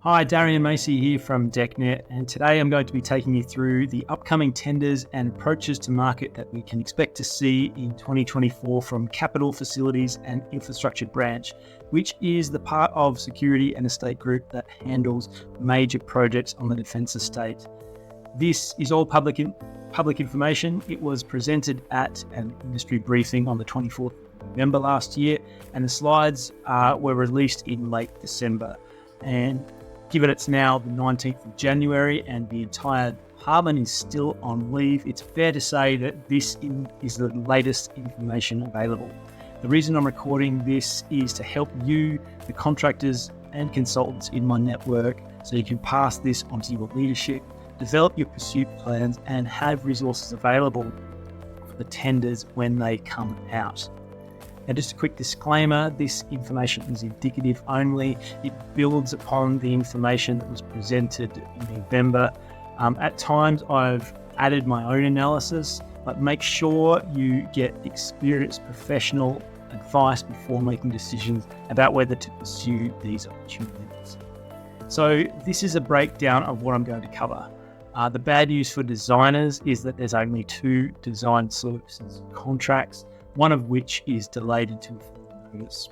Hi, Darian Macy here from DeckNet, and today I'm going to be taking you through the upcoming tenders and approaches to market that we can expect to see in 2024 from Capital Facilities and Infrastructure Branch, which is the part of Security and Estate Group that handles major projects on the defence estate. This is all public information. It was presented at an industry briefing on the 24th of November last year, and the slides were released in late December. And given it's now the 19th of January and the entire department is still on leave, it's fair to say that this is the latest information available. The reason I'm recording this is to help you, the contractors and consultants in my network, so you can pass this on to your leadership, develop your pursuit plans, and have resources available for the tenders when they come out. Now, just a quick disclaimer, this information is indicative only. It builds upon the information that was presented in November. At times, I've added my own analysis, but make sure you get experienced professional advice before making decisions about whether to pursue these opportunities. So this is a breakdown of what I'm going to cover. The bad news for designers is that there's only 2 design services contracts, one of which is delayed until further notice.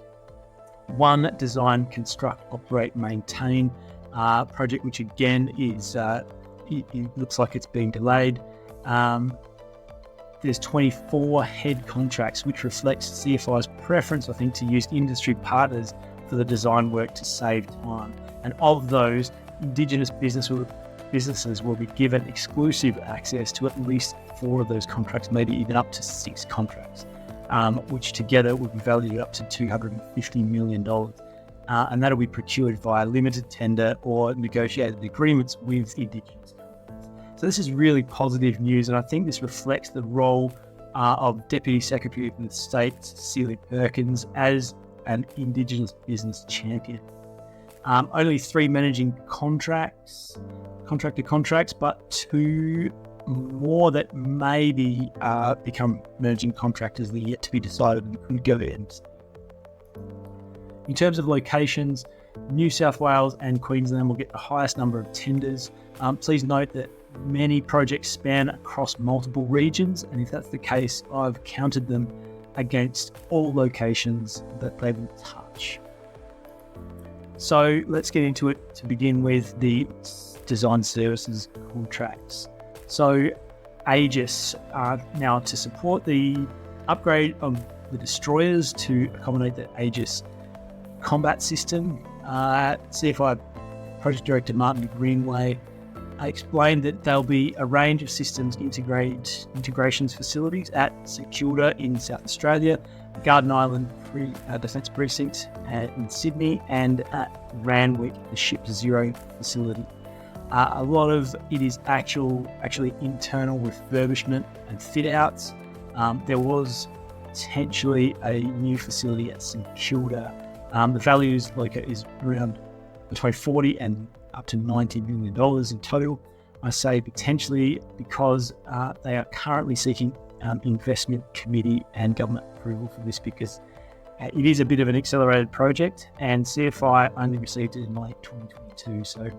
One design, construct, operate, maintain project, which again is it looks like it's being delayed. There's 24 head contracts, which reflects CFI's preference, I think, to use industry partners for the design work to save time. And of those, Indigenous businesses will be given exclusive access to at least 4 of those contracts, maybe even up to 6 contracts. Which together would be valued up to $250 million. And that'll be procured via limited tender or negotiated agreements with Indigenous companies. So this is really positive news, and I think this reflects the role of Deputy Secretary of the State, Celia Perkins, as an Indigenous business champion. Only 3 managing contractor contracts, but 2 more that maybe become managing contractors that are yet to be decided and could go in. In terms of locations, New South Wales and Queensland will get the highest number of tenders. Please note that many projects span across multiple regions, and if that's the case, I've counted them against all locations that they will touch. So let's get into it to begin with the design services contracts. So Aegis, now to support the upgrade of the destroyers to accommodate the Aegis combat system, CFI Project Director Martin Greenway explained that there'll be a range of systems integrations facilities at St Kilda in South Australia, Garden Island Defence Precinct in Sydney, and at Randwick, the Ship Zero facility. A lot of it is actually internal refurbishment and fit outs. There was potentially a new facility at St Kilda. The value is around between $40 and up to $90 million in total. I say potentially because they are currently seeking investment committee and government approval for this, because it is a bit of an accelerated project, and CFI only received it in late 2022. So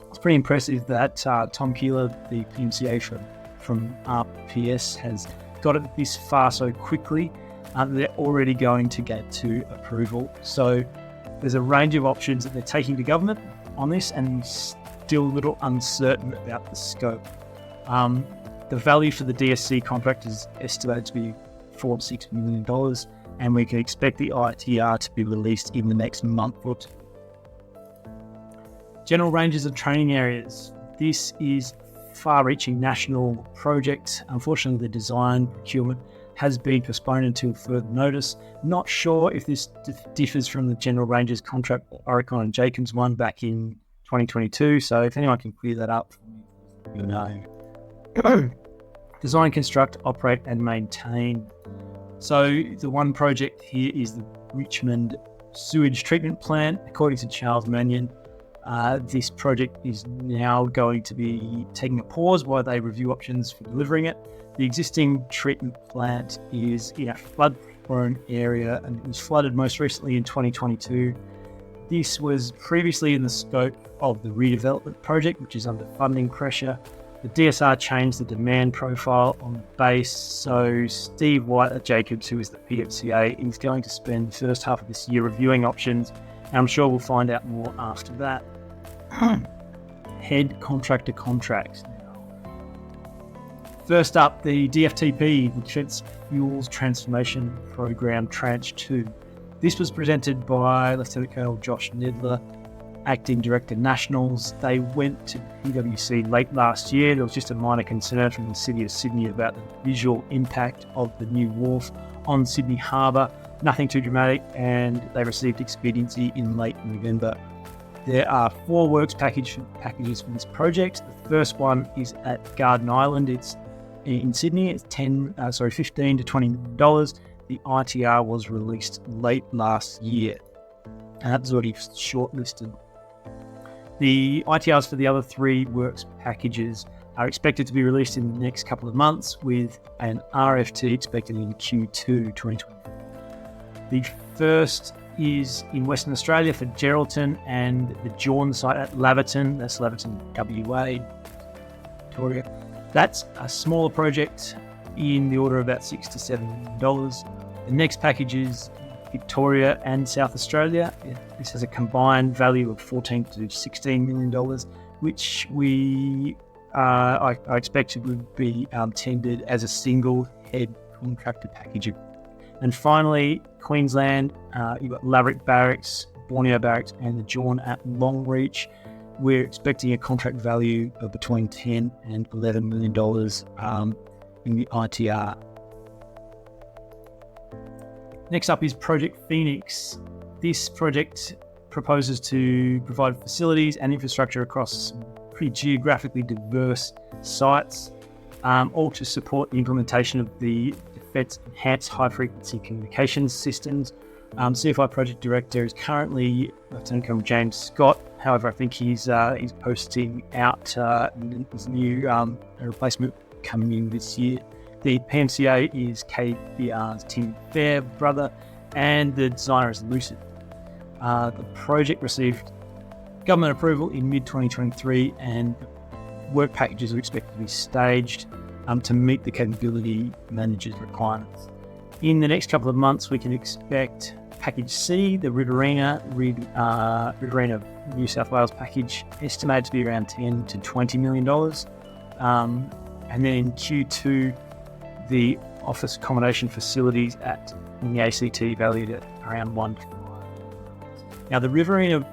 it's pretty impressive that Tom Keeler, the PMCA from RPS, has got it this far so quickly. They're already going to get to approval. So there's a range of options that they're taking to government on this, and still a little uncertain about the scope. The value for the DSC contract is estimated to be $4 to $6 million, and we can expect the ITR to be released in the next month or 2. General ranges of training areas. This is far-reaching national project. Unfortunately, the design procurement has been postponed until further notice. Not sure if this differs from the general ranges contract Oricon and Jacobs one back in 2022. So if anyone can clear that up, you know. Design, construct, operate, and maintain. So the one project here is the Richmond Sewage Treatment Plant. According to Charles Mannion, this project is now going to be taking a pause while they review options for delivering it. The existing treatment plant is in a flood-prone area, and it was flooded most recently in 2022. This was previously in the scope of the redevelopment project, which is under funding pressure. The DSR changed the demand profile on the base, so Steve White at Jacobs, who is the PMCA, is going to spend the first half of this year reviewing options, and I'm sure we'll find out more after that. Head contractor contracts. First up, the DFTP, the Defence Fuels Transformation Program Tranche 2. This was presented by Lieutenant Colonel Josh Nedler, Acting Director Nationals. They went to PwC late last year. There was just a minor concern from the City of Sydney about the visual impact of the new wharf on Sydney Harbour. Nothing too dramatic, and they received expediency in late November. There are 4 works packages for this project. The first one is at Garden Island. It's in Sydney. It's $15 to $20 million. The ITR was released late last year, and that's already shortlisted. The ITRs for the other 3 works packages are expected to be released in the next couple of months, with an RFT expected in Q2 2024. The first is in Western Australia for Geraldton and the Jorn site at Laverton. That's Laverton, WA, Victoria. That's a smaller project in the order of about $6 to $7 million. The next package is Victoria and South Australia. This has a combined value of $14 to $16 million, which I expect would be tendered as a single head contractor package. And finally, Queensland, you've got Laverick Barracks, Borneo Barracks, and the Jorn at Longreach. We're expecting a contract value of between $10 and $11 million in the ITR. Next up is Project Phoenix. This project proposes to provide facilities and infrastructure across pretty geographically diverse sites, all to support the implementation of the Defence Enhanced High Frequency Communications Systems. CFI Project Director is currently Lieutenant Colonel James Scott. However, I think he's posting out his new replacement coming in this year. The PMCA is KBR's Tim Fairbrother, and the designer is Lucid. The project received government approval in mid-2023, and work packages are expected to be staged to meet the capability manager's requirements. In the next couple of months, we can expect Package C, the Riverina New South Wales package, estimated to be around $10 to $20 million. And then in Q2, the office accommodation facilities in the ACT valued at around $1 to $5 million. Now, the Riverina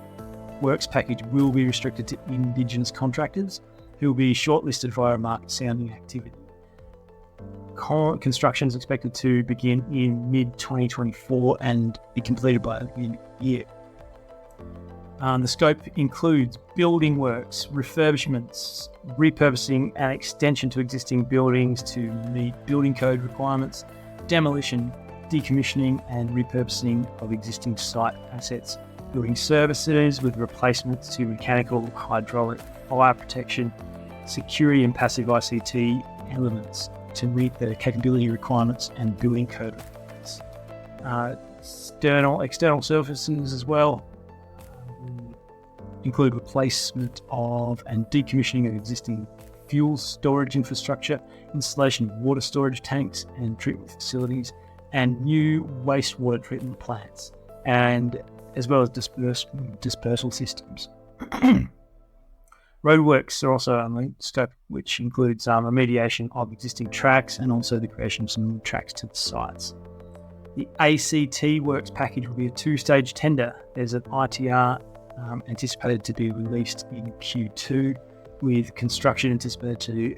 Works package will be restricted to Indigenous contractors who will be shortlisted via a market sounding activity. Construction is expected to begin in mid-2024 and be completed by the end of the year. The scope includes building works, refurbishments, repurposing and extension to existing buildings to meet building code requirements, demolition, decommissioning and repurposing of existing site assets, building services with replacements to mechanical, hydraulic, fire protection, security and passive ICT elements to meet the capability requirements and building code requirements. External services as well include replacement of and decommissioning of existing fuel storage infrastructure, installation of water storage tanks and treatment facilities, and new wastewater treatment plants, and as well as dispersal systems. Roadworks are also on the scope, which includes remediation of existing tracks and also the creation of some new tracks to the sites. The ACT Works package will be a 2-stage tender. There's an ITR anticipated to be released in Q2, with construction anticipated to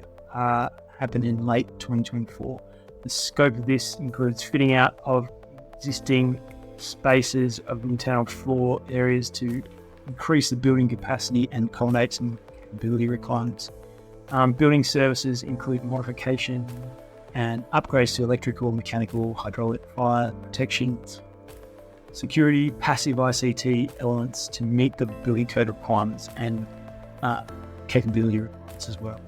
happen in late 2024. The scope of this includes fitting out of existing spaces of internal floor areas to increase the building capacity and accommodate some capability requirements. Building services include modification and upgrades to electrical, mechanical, hydraulic, fire protection, security, passive ICT elements to meet the building code requirements and capability requirements as well.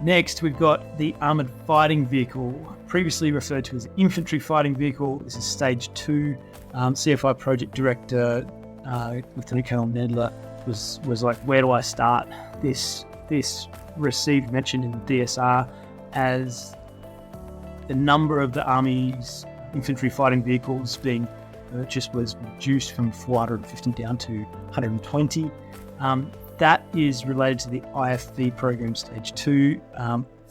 Next, we've got the Armoured Fighting Vehicle, previously referred to as Infantry Fighting Vehicle. This is Stage 2. CFI Project Director, Lieutenant Colonel Nedler, was like, where do I start? This received mention in the DSR as the number of the Army's infantry fighting vehicles being purchased was reduced from 450 down to 120. That is related to the IFV program Stage 2.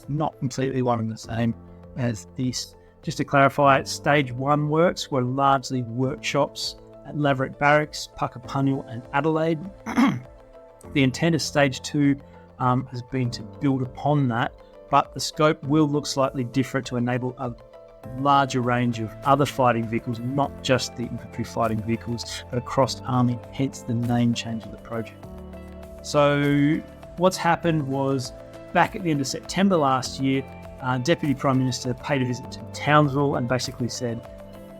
Not completely one and the same as this. Just to clarify, Stage 1 works were largely workshops at Laverick Barracks, Puckapunyal and Adelaide. The intent of Stage 2 has been to build upon that, but the scope will look slightly different to enable a larger range of other fighting vehicles, not just the infantry fighting vehicles, but across Army, hence the name change of the project. So what's happened was, back at the end of September last year, Deputy Prime Minister paid a visit to Townsville and basically said,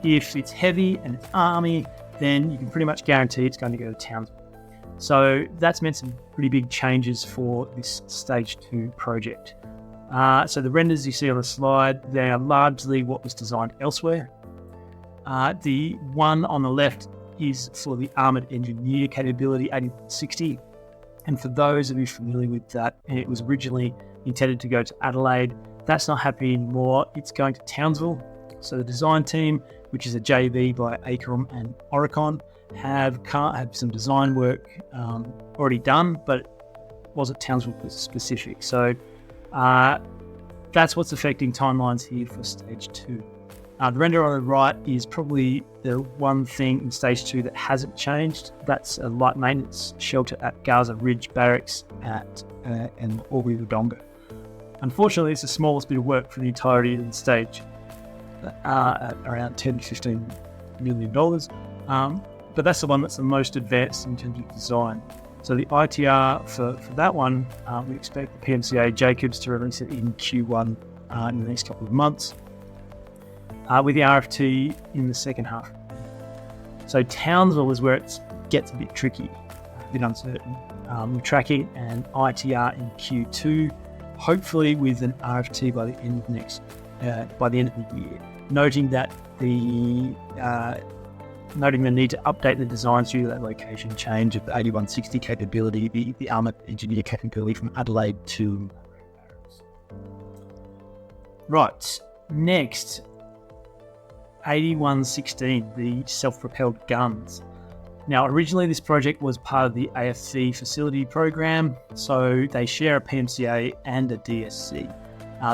if it's heavy and it's Army, then you can pretty much guarantee it's going to go to Townsville. So that's meant some pretty big changes for this Stage 2 project. So the renders you see on the slide, they are largely what was designed elsewhere. The one on the left is for the Armoured Engineer capability 8160. And for those of you familiar with that, it was originally intended to go to Adelaide. That's not happening anymore. It's going to Townsville. So the design team, which is a JV by Acorn and Oricon, have some design work already done, but it wasn't Townsville specific. So that's what's affecting timelines here for Stage 2. The render on the right is probably the one thing in Stage 2 that hasn't changed. That's a light maintenance shelter at Gaza Ridge Barracks in Albury-Wodonga. Unfortunately, it's the smallest bit of work for the entirety of the stage, at around $10 to $15 million. But that's the one that's the most advanced in terms of design. So the ITR for that one, we expect the PMCA Jacobs to release it in Q1 in the next couple of months, with the RFT in the second half. So Townsville is where it gets a bit tricky, a bit uncertain. We're tracking an ITR in Q2, hopefully with an RFT by the end of the year. Noting the need to update the designs due to that location change of the 8160 capability, the Armoured Engineer capability from Adelaide to right. Next, 8116, the self-propelled guns. Now, originally this project was part of the AFC facility program, so they share a PMCA and a DSC.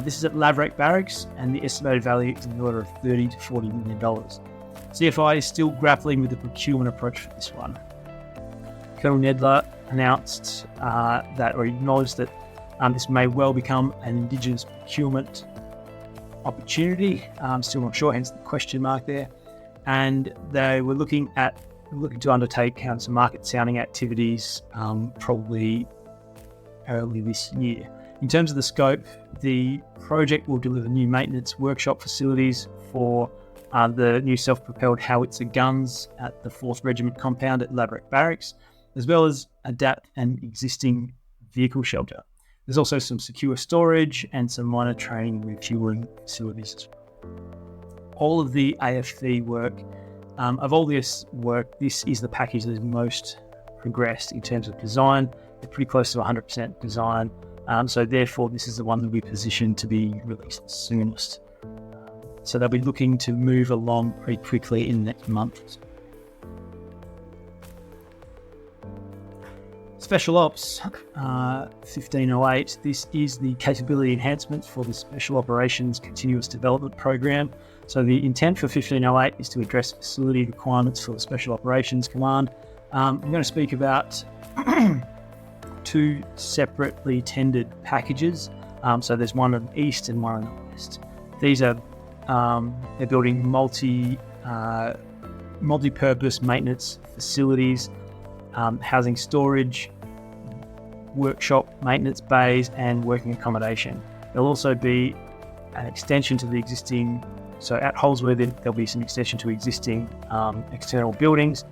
This is at Laverick Barracks, and the estimated value is in the order of $30 to $40 million. CFI is still grappling with the procurement approach for this one. Colonel Nedler announced or acknowledged that this may well become an Indigenous procurement opportunity. Still not sure, hence the question mark there. And they were looking to undertake some market sounding activities probably early this year. In terms of the scope, the project will deliver new maintenance workshop facilities for the new self-propelled howitzer guns at the 4th Regiment compound at Laverick Barracks, as well as adapt an existing vehicle shelter. There's also some secure storage and some minor training and refueling facilities as well. All of the AFV work, of all this work, this is the package that is most progressed in terms of design. They're pretty close to 100% design. So therefore, this is the one that we positioned to be released soonest. So they'll be looking to move along pretty quickly in the next month. Special Ops 1508. This is the capability enhancement for the Special Operations Continuous Development Program. So the intent for 1508 is to address facility requirements for the Special Operations Command. I'm going to speak about two separately tendered packages. So there's one in the east and one in the west. These are they're building multi-purpose maintenance facilities, housing storage, workshop maintenance bays, and working accommodation. There'll also be an extension to the existing. So at Holsworthy, there'll be some extension to existing external buildings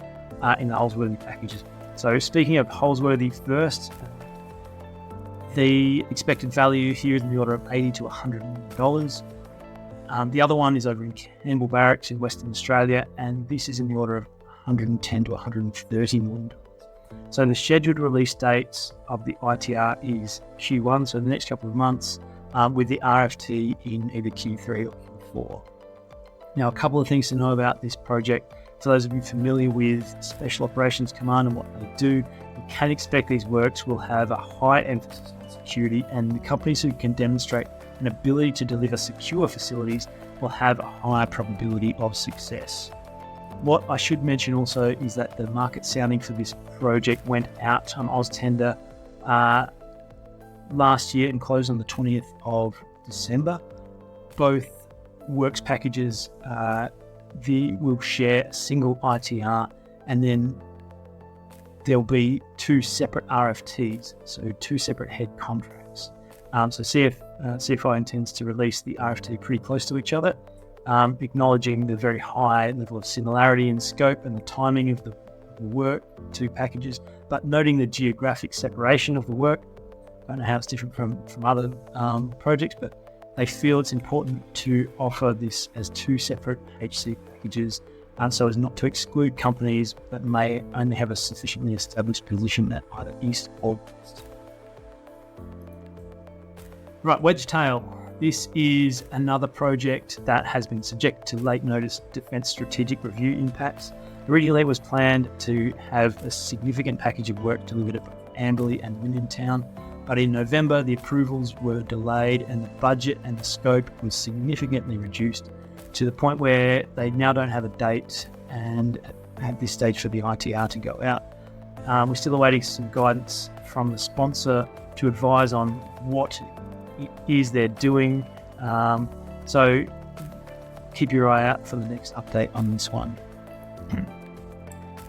in the Holsworthy packages. So speaking of Holsworthy first, The expected value here is in the order of $80 to $100 million. The other one is over in Campbell Barracks in Western Australia, and this is in the order of $110 to $130 million. So the scheduled release dates of the ITR is Q1, so the next couple of months, with the RFT in either Q3 or Q4. Now, a couple of things to know about this project. For those of you familiar with Special Operations Command and what they do, you can expect these works will have a high emphasis on security, and the companies who can demonstrate an ability to deliver secure facilities will have a higher probability of success. What I should mention also is that the market sounding for this project went out on AusTender last year and closed on the 20th of December. Both works packages will share a single ITR, and then there'll be two separate RFTs, so two separate head contracts. So CFI intends to release the RFT pretty close to each other, acknowledging the very high level of similarity in scope and the timing of the work, two packages, but noting the geographic separation of the work. I don't know how it's different from other projects, but they feel it's important to offer this as two separate HC packages, so as not to exclude companies that may only have a sufficiently established position at either east or west. Right, Wedgetail. This is another project that has been subject to late notice Defence Strategic Review impacts. Originally, it was planned to have a significant package of work delivered at both Amberley and Williamtown, but in November, the approvals were delayed and the budget and the scope was significantly reduced to the point where they now don't have a date and at this stage for the ITR to go out. We're still awaiting some guidance from the sponsor to advise on what it is they're doing. So keep your eye out for the next update on this one.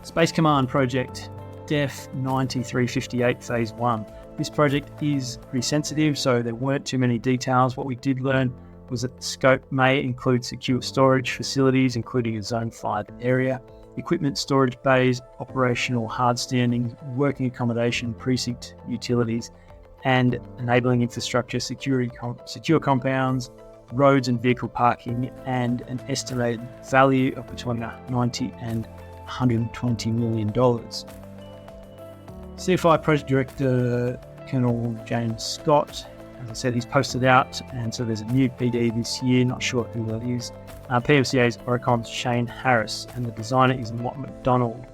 Space Command Project DEF 9358 Phase 1. This project is pretty sensitive, so there weren't too many details. What we did learn was that the scope may include secure storage facilities, including a Zone 5 area, equipment storage bays, operational hard standing, working accommodation, precinct utilities, and enabling infrastructure, secure compounds, roads and vehicle parking, and an estimated value of between $90 and $120 million. CFI Project Director Colonel James Scott, as I said, he's posted out, and so there's a new PD this year, not sure who that is. PMCA's Oricon's Shane Harris, and the designer is Mott McDonald.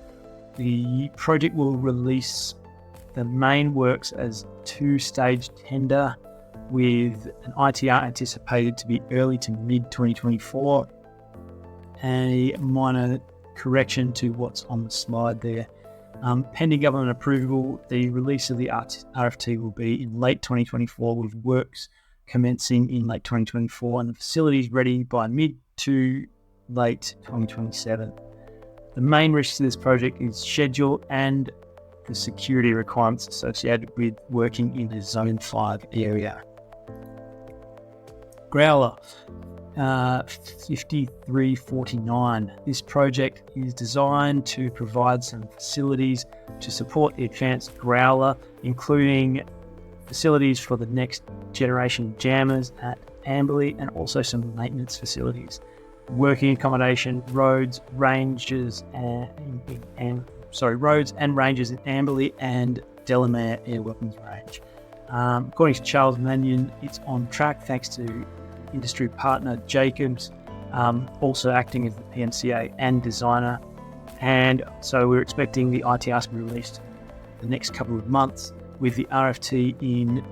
The project will release the main works as two-stage tender with an ITR anticipated to be early to mid-2024. A minor correction to what's on the slide there. Pending government approval, the release of the RFT will be in late 2024, with works commencing in late 2024 and the facilities ready by mid to late 2027. The main risk to this project is schedule and the security requirements associated with working in the Zone 5 area. Growler 5349. This project is designed to provide some facilities to support the advanced Growler, including facilities for the next generation jammers at Amberley and also some maintenance facilities, working accommodation, roads and ranges in Amberley and Delamere Air Weapons Range. According to Charles Mannion, it's on track thanks to industry partner Jacobs, also acting as the PMCA and designer. And so we're expecting the ITR to be released the next couple of months, with the RFT in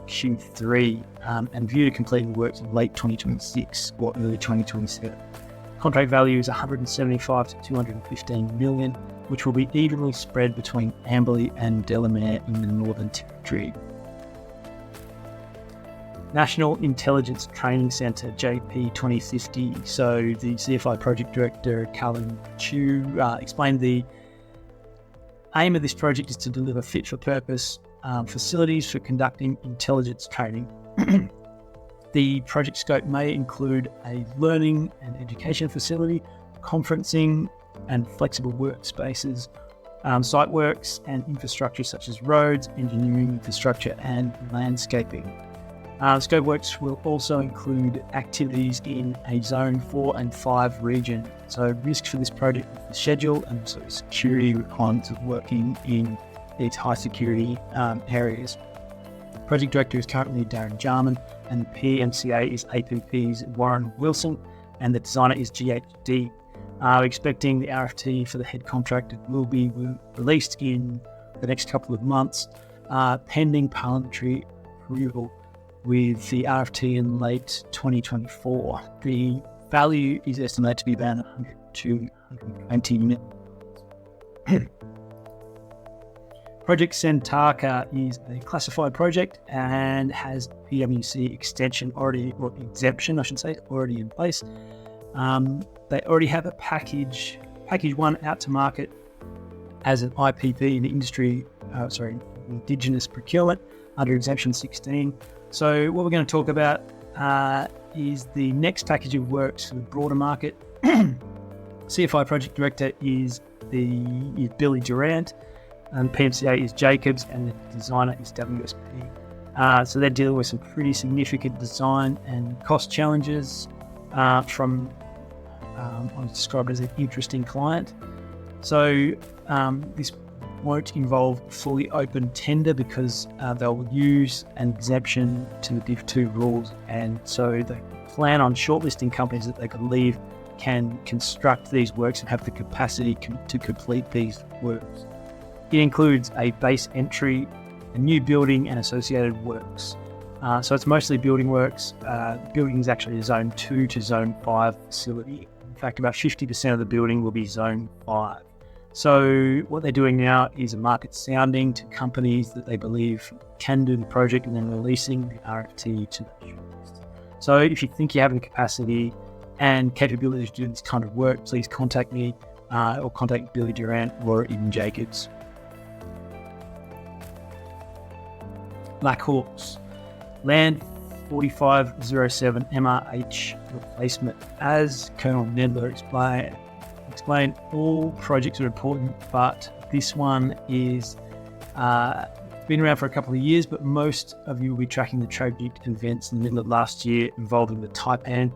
Q3 and view to completing works in late 2026 or early 2027. Contract value is 175 to 215 million, which will be evenly spread between Amberley and Delamere in the Northern Territory. National Intelligence Training Centre, JP 2050. So the CFI Project Director, Callan Chu, explained the aim of this project is to deliver fit-for-purpose facilities for conducting intelligence training. The project scope may include a learning and education facility, conferencing and flexible workspaces, site works and infrastructure such as roads, engineering infrastructure, and landscaping. Scope works will also include activities in a Zone 4 and 5 region. So risk for this project is the schedule and also security requirements of working in these high security areas. Project Director is currently Darren Jarman, and the PMCA is APP's Warren Wilson, and the designer is GHD. We're expecting the RFT for the head contractor will be released in the next couple of months, pending parliamentary approval, with the RFT in late 2024. The value is estimated to be about 100 to 120 million. Project Santaka is a classified project and has PwC exemption already in place. They already have a package 1 out to market as an IPP in Indigenous procurement under exemption 16. So what we're going to talk about is the next package of works for the broader market. CFI Project Director is Billy Durant, and PMCA is Jacobs, and the designer is WSP. So they're dealing with some pretty significant design and cost challenges from I was described as an interesting client. So this won't involve fully open tender because they'll use an exemption to the Div 2 rules, and so they plan on shortlisting companies that they believe can construct these works and have the capacity to complete these works. It includes a base entry, a new building, and associated works. So it's mostly building works. Building is actually a Zone 2 to Zone 5 facility. In fact, about 50% of the building will be Zone 5. So what they're doing now is a market sounding to companies that they believe can do the project, and then releasing the RFT to the shortlist. So if you think you have the capacity and capability to do this kind of work, please contact me or contact Billy Durant or even Jacobs. Black Hawks. Land 4507 MRH replacement. As Colonel Nedler explained, all projects are important, but this one is been around for a couple of years, but most of you will be tracking the tragic events in the middle of last year involving the Taipan.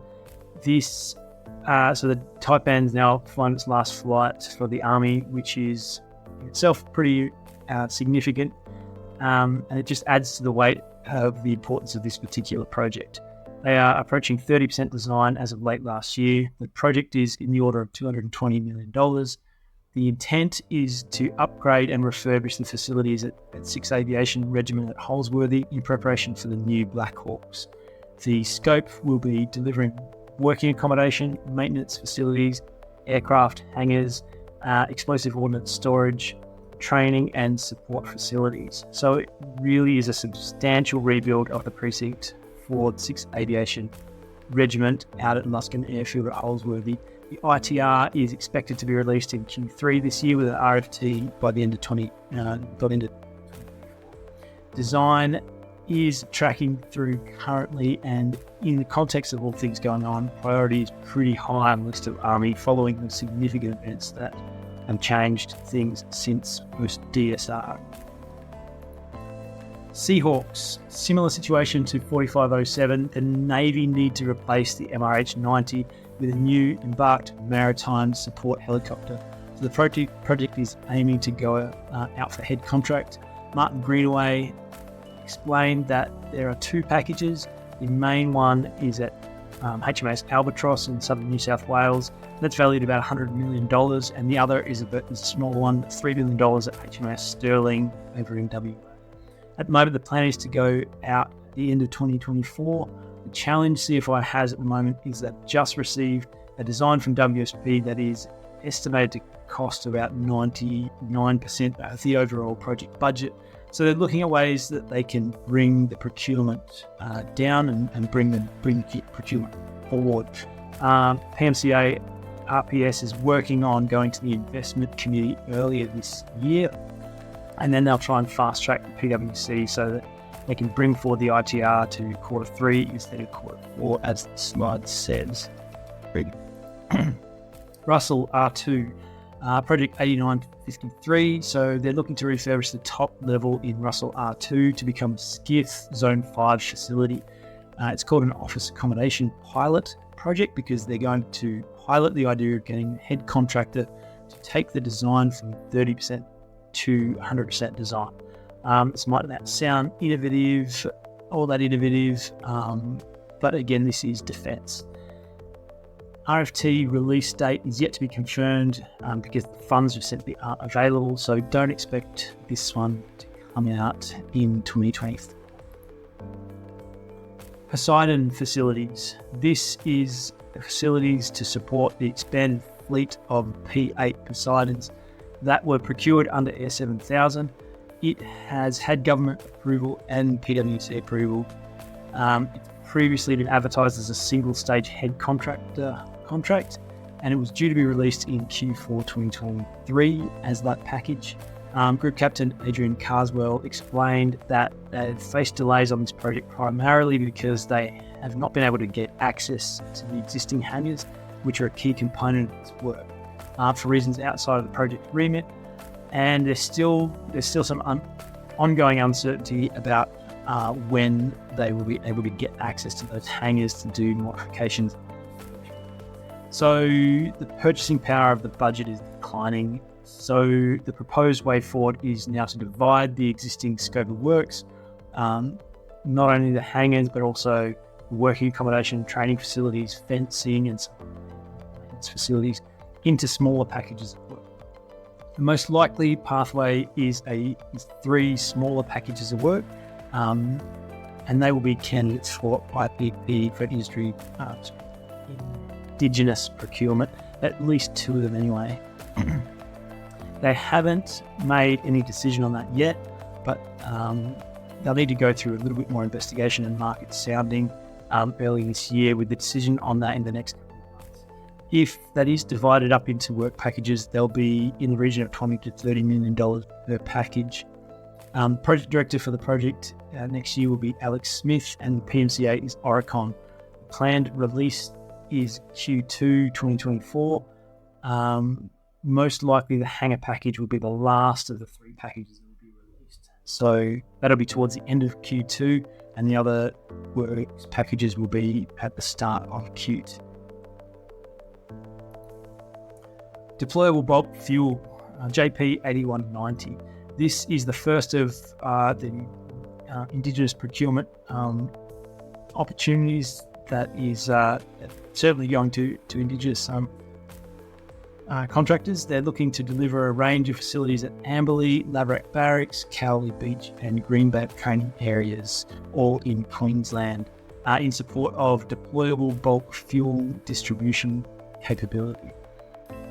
So the Taipan's now flying its last flight for the Army, which is itself pretty significant, and it just adds to the weight of the importance of this particular project. They are approaching 30% design as of late last year. The project is in the order of $220 million. The intent is to upgrade and refurbish the facilities at 6th Aviation Regiment at Holsworthy in preparation for the new Black Hawks. The scope will be delivering working accommodation, maintenance facilities, aircraft hangars, explosive ordnance storage, training and support facilities. So it really is a substantial rebuild of the precinct for the 6th Aviation Regiment out at Luskin Airfield at Holsworthy. The ITR is expected to be released in Q3 this year with an RFT by the end of 2020. Design is tracking through currently, and in the context of all things going on, priority is pretty high on the list of Army following the significant events that have changed things since post DSR. Seahawks, similar situation to 4507. The Navy need to replace the MRH-90 with a new embarked maritime support helicopter. So the project is aiming to go out for head contract. Martin Greenaway explained that there are 2 packages. The main one is at HMAS Albatross in southern New South Wales. That's valued at about $100 million, and the other is a smaller one, $3 million at HMAS Sterling over in WA. At the moment, the plan is to go out at the end of 2024. The challenge CFI has at the moment is that just received a design from WSP that is estimated to cost about 99% of the overall project budget. So they're looking at ways that they can bring the procurement down and bring the procurement forward. PMCA RPS is working on going to the investment committee earlier this year, and then they'll try and fast track the PwC so that they can bring forward the ITR to Q3 instead of Q4, as the slide says. Russell R2. Project 8953, so they're looking to refurbish the top level in Russell R2 to become SCIF Zone 5 facility. It's called an office accommodation pilot project because they're going to pilot the idea of getting a head contractor to take the design from 30% to 100% design. This might not sound innovative, all that innovative, but again, this is defence. RFT release date is yet to be confirmed because the funds are simply aren't available, so don't expect this one to come out in 2023. Poseidon Facilities. This is the facilities to support the expanded fleet of P8 Poseidons that were procured under Air 7000. It has had government approval and PwC approval. It's previously been advertised as a single-stage head contract, and it was due to be released in Q4 2023 as that package. Group Captain Adrian Carswell explained that they've faced delays on this project primarily because they have not been able to get access to the existing hangars, which are a key component of this work, for reasons outside of the project remit. And there's still some ongoing uncertainty about when they will be able to get access to those hangars to do modifications. So the purchasing power of the budget is declining. So the proposed way forward is now to divide the existing scope of works, not only the hangars, but also working accommodation, training facilities, fencing, and facilities into smaller packages of work. The most likely pathway is 3 smaller packages of work, and they will be candidates for IPP, for industry, indigenous procurement, at least 2 of them anyway. They haven't made any decision on that yet, but they'll need to go through a little bit more investigation and market sounding early this year, with the decision on that in the next couple of months. If that is divided up into work packages, they'll be in the region of $20 to $30 million per package. Project director for the project next year will be Alex Smith, and the PMCA is Oricon. The planned release is Q2 2024. Most likely the hangar package will be the last of the 3 packages that will be released. So that'll be towards the end of Q2, and the other works packages will be at the start of Q2. Deployable bulk fuel, JP8190. This is the first of the Indigenous procurement opportunities that is certainly going to Indigenous contractors. They're looking to deliver a range of facilities at Amberley, Laverack Barracks, Cowley Beach and Greenbank training areas, all in Queensland, in support of deployable bulk fuel distribution capability.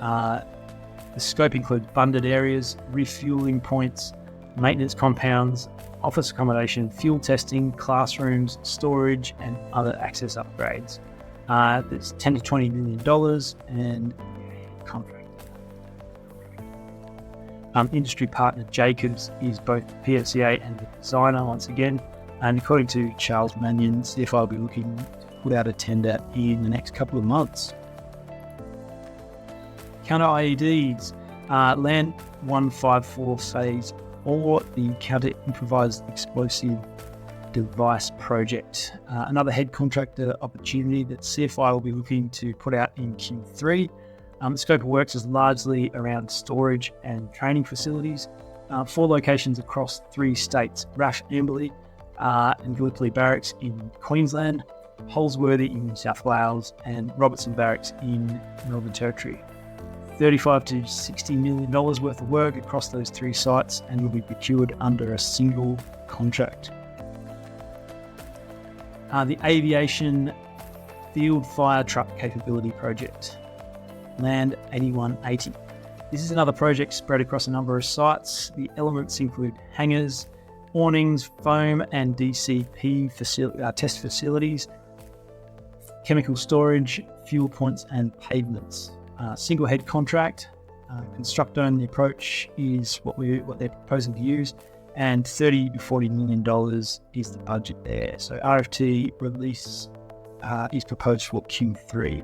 The scope includes funded areas, refueling points, maintenance compounds, office accommodation, fuel testing, classrooms, storage and other access upgrades. That's $10 to $20 million and contract. Industry partner Jacobs is both the PFCA and the designer once again, and according to Charles Mannion, CFI will be looking to put out a tender in the next couple of months. Counter IEDs, Land 154 Phase 4, the Counter Improvised Explosive Device Project. Another head contractor opportunity that CFI will be looking to put out in Q3. The scope of works is largely around storage and training facilities. 4 locations across 3 states: RAF Amberley and Gallipoli Barracks in Queensland, Holsworthy in New South Wales, and Robertson Barracks in Northern Territory. $35 to $60 million worth of work across those 3 sites, and will be procured under a single contract. The Aviation Field Fire Truck Capability Project, Land 8180. This is another project spread across a number of sites. The elements include hangars, awnings, foam and DCP test facilities, chemical storage, fuel points and pavements. Single head contract. Constructone, the approach is what they're proposing to use, and $30 to $40 million is the budget there. So RFT release is proposed for Q3.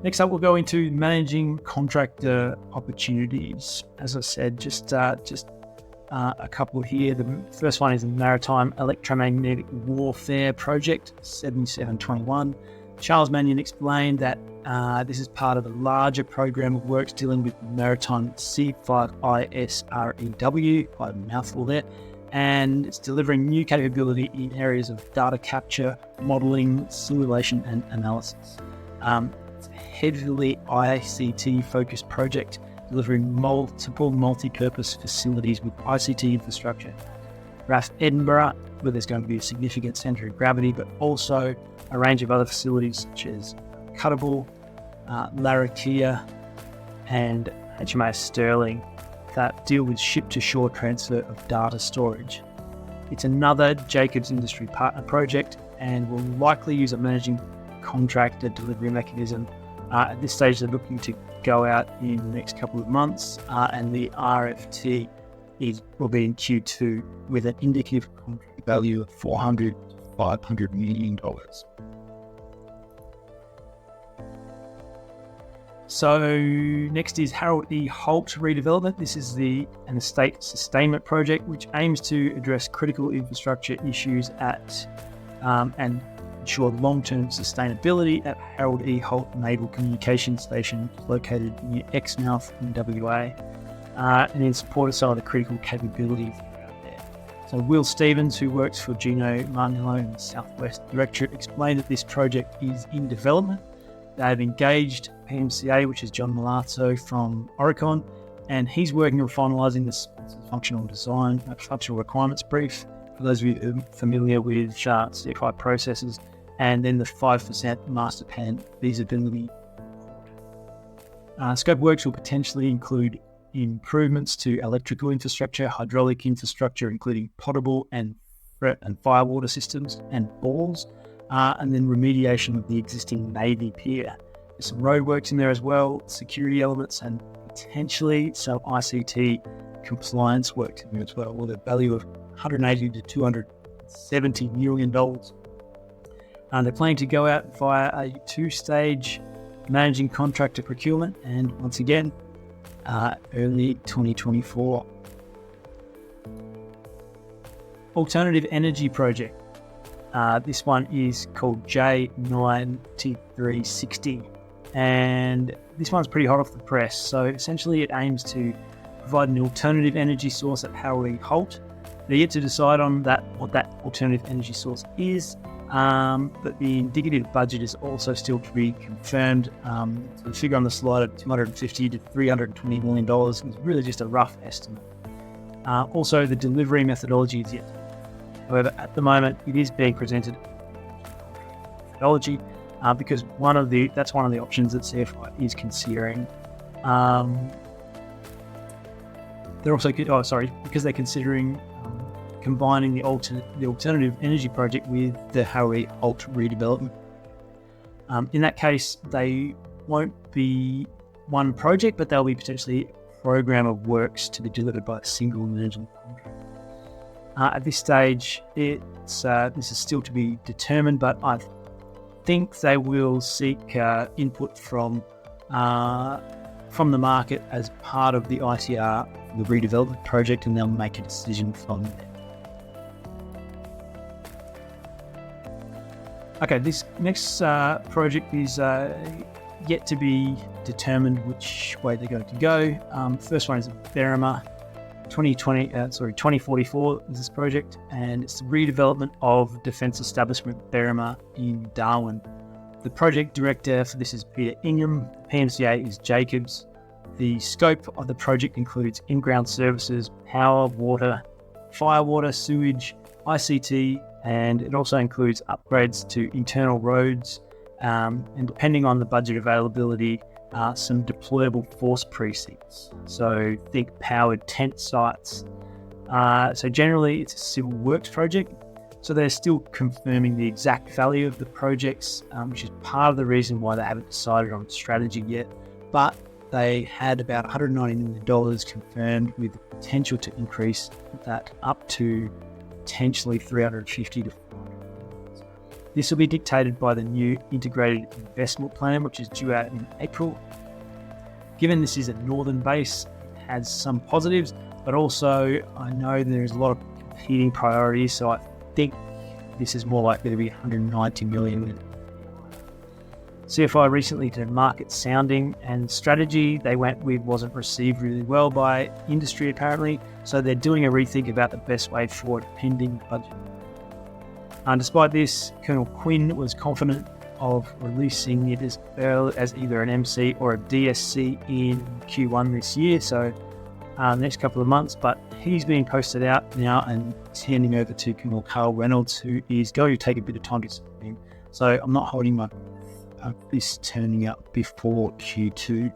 Next up, we'll go into managing contractor opportunities. As I said, just a couple here. The first one is the Maritime Electromagnetic Warfare Project 7721. Charles Mannion explained that this is part of a larger program of works dealing with maritime C5ISREW, quite a mouthful there, and it's delivering new capability in areas of data capture, modelling, simulation and analysis. It's a heavily ICT-focused project delivering multiple multi-purpose facilities with ICT infrastructure. RAF Edinburgh, where there's going to be a significant centre of gravity, but also a range of other facilities such as Cuttable, Larrakia and HMAS Stirling that deal with ship-to-shore transfer of data storage. It's another Jacobs Industry Partner project and will likely use a managing contractor delivery mechanism. At this stage, they're looking to go out in the next couple of months, and the RFT will be in Q2 with an indicative contract value of $400 to $500 million. So next is Harold E. Holt redevelopment. This is an estate sustainment project which aims to address critical infrastructure issues and ensure long-term sustainability at Harold E. Holt Naval Communications Station located near Exmouth in WA, and in support of some of the critical capabilities out there. So Will Stevens, who works for Gino Marnillo in the Southwest Directorate, explained that this project is in development. They've engaged PMCA, which is John Malazzo from Oricon, and he's working on finalising the functional design, functional requirements brief, for those of you who are familiar with CFI processes, and then the 5% master plan feasibility. Scope works will potentially include improvements to electrical infrastructure, hydraulic infrastructure, including potable and firewater systems and bores, and then remediation of the existing Navy pier. There's some roadworks in there as well, security elements, and potentially some ICT compliance work in there as well, with a value of $180 to $270 million. They're planning to go out via a two-stage managing contractor procurement, and once again, early 2024. Alternative Energy Project. This one is called J9360, and this one's pretty hot off the press. So essentially it aims to provide an alternative energy source at Harold E. Holt. They're yet to decide on what that alternative energy source is, but the indicative budget is also still to be confirmed. So the figure on the slide of $250 to $320 million is really just a rough estimate. Also, the delivery methodology is yet. However, at the moment, it is being presented methodology because that's one of the options that CFI is considering. They're also because they're considering combining the alternative energy project with the Harold E. Holt redevelopment. In that case, they won't be one project, but they'll be potentially a program of works to be delivered by a single management contractor. At this stage, this is still to be determined, but I think they will seek input from the market as part of the ITR, the redevelopment project, and they'll make a decision from there. Okay, this next project is yet to be determined which way they're going to go. First one is Berrima 2044 is this project, and it's the redevelopment of Defence Establishment Berrima in Darwin. The project director for this is Peter Ingham. PMCA is Jacobs. The scope of the project includes in-ground services, power, water, firewater, sewage, ICT, and it also includes upgrades to internal roads, and depending on the budget availability, some deployable force precincts. So think powered tent sites. So generally it's a civil works project. So they're still confirming the exact value of the projects, which is part of the reason why they haven't decided on strategy yet. But they had about $190 million confirmed, with the potential to increase that up to potentially $350 to $400 million. This will be dictated by the new integrated investment plan, which is due out in April. Given this is a northern base, it has some positives, but also I know there's a lot of competing priorities, so I think this is more likely to be 190 million. CFI recently did a market sounding, and strategy they went with wasn't received really well by industry apparently, so they're doing a rethink about the best way forward pending budget. Despite this, Colonel Quinn was confident of releasing it as early as either an MC or a DSC in Q1 this year, so next couple of months, but he's being posted out now and it's handing over to Colonel Carl Reynolds, who is going to take a bit of time to support him. So I'm not holding my this turning up before Q2.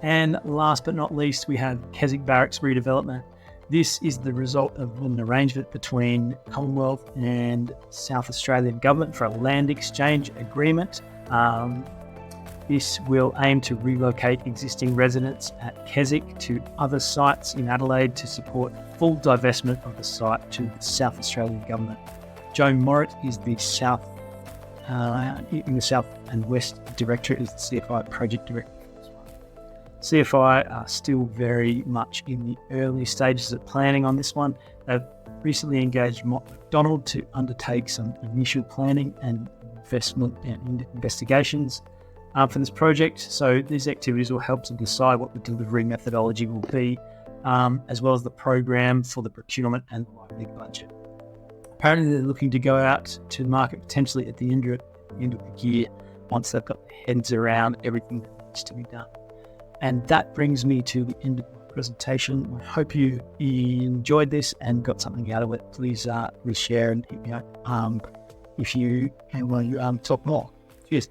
And last but not least, we have Keswick Barracks redevelopment. This is the result of an arrangement between Commonwealth and South Australian Government for a land exchange agreement. This will aim to relocate existing residents at Keswick to other sites in Adelaide to support full divestment of the site to the South Australian Government. Joe Morritt is the South and West Director, is the CFI Project Director. CFI are still very much in the early stages of planning on this one. They've recently engaged Mott MacDonald to undertake some initial planning and investment and investigations for this project. So these activities will help to decide what the delivery methodology will be, as well as the program for the procurement and the likely budget. Apparently they're looking to go out to the market potentially at the end of the year once they've got their heads around everything that needs to be done. And that brings me to the end of my presentation. I hope you enjoyed this and got something out of it. Please share and hit me up if you want to talk more. Cheers.